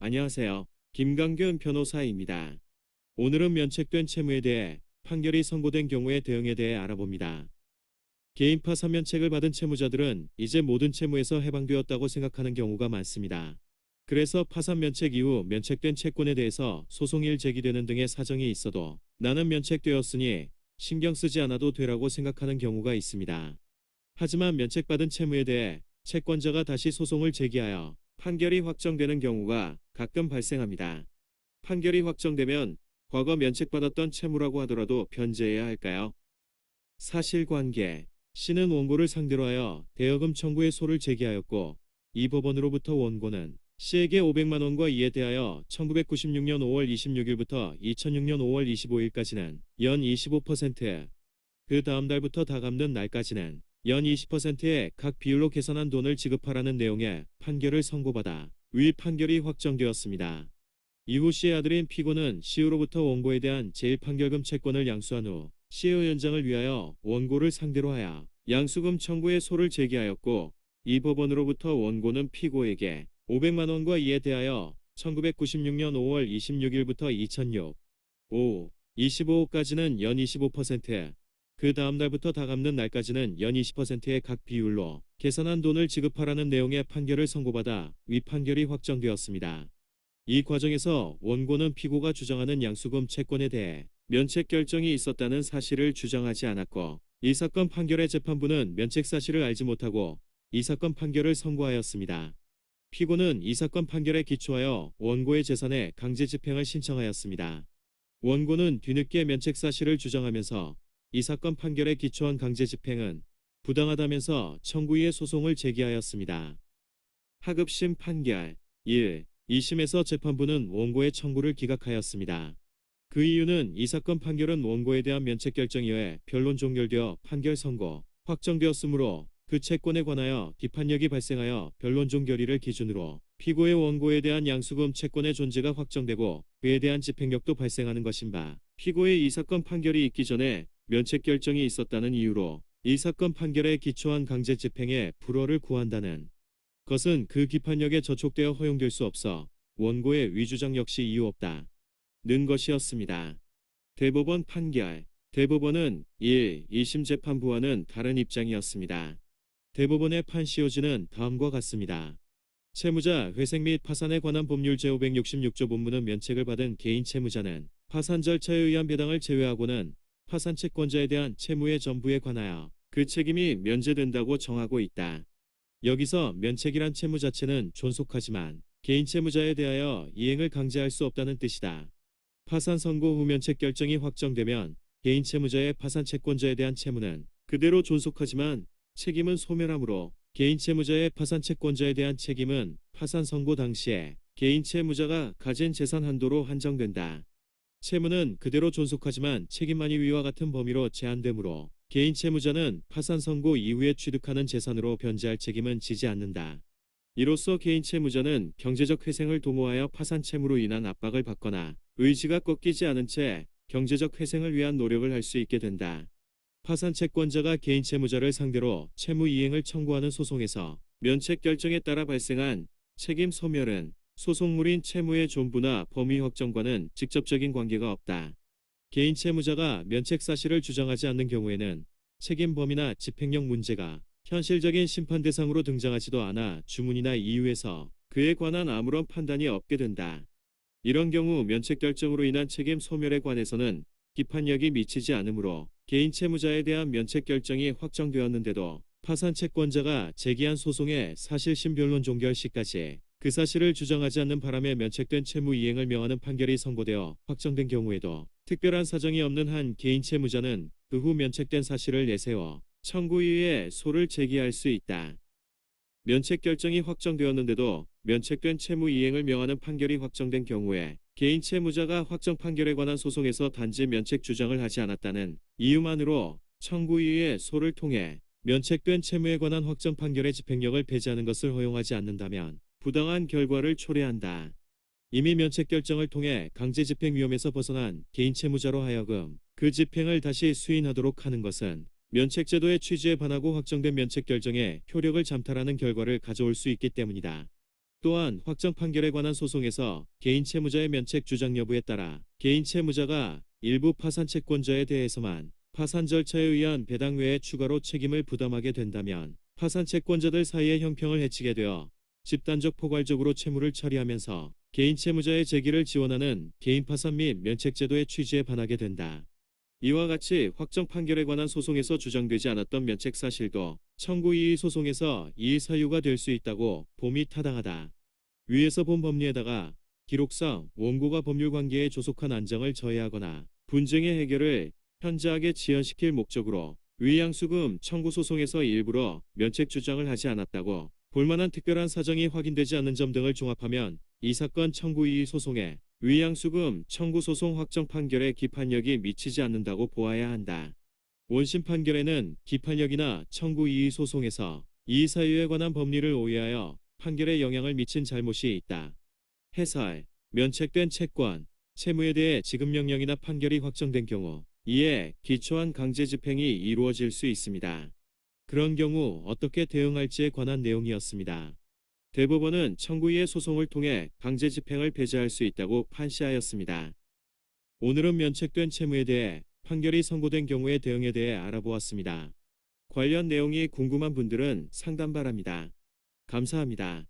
안녕하세요. 김강균 변호사입니다. 오늘은 면책된 채무에 대해 판결이 선고된 경우의 대응에 대해 알아봅니다. 개인 파산 면책을 받은 채무자들은 이제 모든 채무에서 해방되었다고 생각하는 경우가 많습니다. 그래서 파산 면책 이후 면책된 채권에 대해서 소송이 제기되는 등의 사정이 있어도 나는 면책되었으니 신경 쓰지 않아도 되라고 생각하는 경우가 있습니다. 하지만 면책받은 채무에 대해 채권자가 다시 소송을 제기하여 판결이 확정되는 경우가 가끔 발생합니다. 판결이 확정되면 과거 면책받았던 채무라고 하더라도 변제해야 할까요? 사실관계. C는 원고를 상대로 하여 대여금 청구의 소를 제기하였고 이 법원으로부터 원고는 C에게 500만 원과 이에 대하여 1996년 5월 26일부터 2006년 5월 25일까지는 연 25%, 그 다음 달부터 다 갚는 날까지는 연 20%의 각 비율로 계산한 돈을 지급하라는 내용의 판결을 선고받아 위 판결이 확정되었습니다. 이후 C의 아들인 피고는 C로부터 원고에 대한 제1판결금 채권을 양수한 후 C의 연장을 위하여 원고를 상대로 하여 양수금 청구의 소를 제기하였고 이 법원으로부터 원고는 피고에게 500만 원과 이에 대하여 1996년 5월 26일부터 2006, 5, 25호까지는 연 25%, 그 다음 달부터 다 갚는 날까지는 연 20%의 각 비율로 계산한 돈을 지급하라는 내용의 판결을 선고받아 위 판결이 확정되었습니다. 이 과정에서 원고는 피고가 주장하는 양수금 채권에 대해 면책 결정이 있었다는 사실을 주장하지 않았고 이 사건 판결의 재판부는 면책 사실을 알지 못하고 이 사건 판결을 선고하였습니다. 피고는 이 사건 판결에 기초하여 원고의 재산의 강제 집행을 신청하였습니다. 원고는 뒤늦게 면책 사실을 주장하면서 이 사건 판결에 기초한 강제 집행은 부당하다면서 청구위에 소송을 제기하였습니다. 하급심 판결 1. 2심에서 재판부는 원고의 청구를 기각하였습니다. 그 이유는 이 사건 판결은 원고에 대한 면책 결정에 의해 변론 종결되어 판결 선고, 확정되었으므로 그 채권에 관하여 비판력이 발생하여 변론 종결일을 기준으로 피고의 원고에 대한 양수금 채권의 존재가 확정되고 그에 대한 집행력도 발생하는 것인 바 피고의 이 사건 판결이 있기 전에 면책 결정이 있었다는 이유로 이 사건 판결에 기초한 강제 집행에 불허를 구한다는 것은 그 기판력에 저촉되어 허용될 수 없어 원고의 위주장 역시 이유 없다. 는 것이었습니다. 대법원 판결. 대법원은 1. 2심 재판부와는 다른 입장이었습니다. 대법원의 판시효지는 다음과 같습니다. 채무자 회생 및 파산에 관한 법률 제566조 본문은 면책을 받은 개인 채무자는 파산 절차에 의한 배당을 제외하고는 파산 채권자에 대한 채무의 전부에 관하여 그 책임이 면제된다고 정하고 있다. 여기서 면책이란 채무 자체는 존속하지만 개인 채무자에 대하여 이행을 강제할 수 없다는 뜻이다. 파산 선고 후 면책 결정이 확정되면 개인 채무자의 파산 채권자에 대한 채무는 그대로 존속하지만 책임은 소멸하므로 개인 채무자의 파산 채권자에 대한 책임은 파산 선고 당시에 개인 채무자가 가진 재산 한도로 한정된다. 채무는 그대로 존속하지만 책임만이 위와 같은 범위로 제한되므로 개인 채무자는 파산 선고 이후에 취득하는 재산으로 변제할 책임은 지지 않는다. 이로써 개인 채무자는 경제적 회생을 도모하여 파산 채무로 인한 압박을 받거나 의지가 꺾이지 않은 채 경제적 회생을 위한 노력을 할 수 있게 된다. 파산 채권자가 개인 채무자를 상대로 채무 이행을 청구하는 소송에서 면책 결정에 따라 발생한 책임 소멸은 소송물인 채무의 존부나 범위 확정과는 직접적인 관계가 없다. 개인 채무자가 면책 사실을 주장하지 않는 경우에는 책임 범위나 집행력 문제가 현실적인 심판 대상으로 등장하지도 않아 주문이나 이유에서 그에 관한 아무런 판단이 없게 된다. 이런 경우 면책 결정으로 인한 책임 소멸에 관해서는 비판력이 미치지 않으므로 개인 채무자에 대한 면책 결정이 확정되었는데도 파산 채권자가 제기한 소송의 사실심 변론 종결 시까지 그 사실을 주장하지 않는 바람에 면책된 채무 이행을 명하는 판결이 선고되어 확정된 경우에도 특별한 사정이 없는 한 개인 채무자는 그 후 면책된 사실을 내세워 청구위에 소를 제기할 수 있다. 면책 결정이 확정되었는데도 면책된 채무 이행을 명하는 판결이 확정된 경우에 개인 채무자가 확정 판결에 관한 소송에서 단지 면책 주장을 하지 않았다는 이유만으로 청구위의 소를 통해 면책된 채무에 관한 확정 판결의 집행력을 배제하는 것을 허용하지 않는다면 부당한 결과를 초래한다. 이미 면책 결정을 통해 강제 집행 위험에서 벗어난 개인 채무자로 하여금 그 집행을 다시 수인하도록 하는 것은 면책제도의 취지에 반하고 확정된 면책 결정에 효력을 잠탈하는 결과를 가져올 수 있기 때문이다. 또한 확정 판결에 관한 소송에서 개인 채무자의 면책 주장 여부에 따라 개인 채무자가 일부 파산 채권자에 대해서만 파산 절차에 의한 배당 외에 추가로 책임을 부담하게 된다면 파산 채권자들 사이의 형평을 해치게 되어 집단적 포괄적으로 채무를 처리하면서 개인 채무자의 재기를 지원하는 개인 파산 및 면책제도의 취지에 반하게 된다. 이와 같이 확정 판결에 관한 소송에서 주장되지 않았던 면책 사실도 청구 이의 소송에서 이의 사유가 될 수 있다고 봄이 타당하다. 위에서 본 법리에다가 기록상 원고가 법률 관계에 조속한 안정을 저해하거나 분쟁의 해결을 현저하게 지연시킬 목적으로 위양수금 청구 소송에서 일부러 면책 주장을 하지 않았다고 볼만한 특별한 사정이 확인되지 않는 점 등을 종합하면 이 사건 청구 이의 소송에 위양수금 청구 소송 확정 판결에 기판력이 미치지 않는다고 보아야 한다. 원심 판결에는 기판력이나 청구 이의 소송에서 이의 사유에 관한 법리를 오해하여 판결에 영향을 미친 잘못이 있다. 해설: 면책된 채권, 채무에 대해 지급명령이나 판결이 확정된 경우 이에 기초한 강제 집행이 이루어질 수 있습니다. 그런 경우 어떻게 대응할지에 관한 내용이었습니다. 대법원은 청구이의 소송을 통해 강제 집행을 배제할 수 있다고 판시하였습니다. 오늘은 면책된 채무에 대해 판결이 선고된 경우의 대응에 대해 알아보았습니다. 관련 내용이 궁금한 분들은 상담 바랍니다. 감사합니다.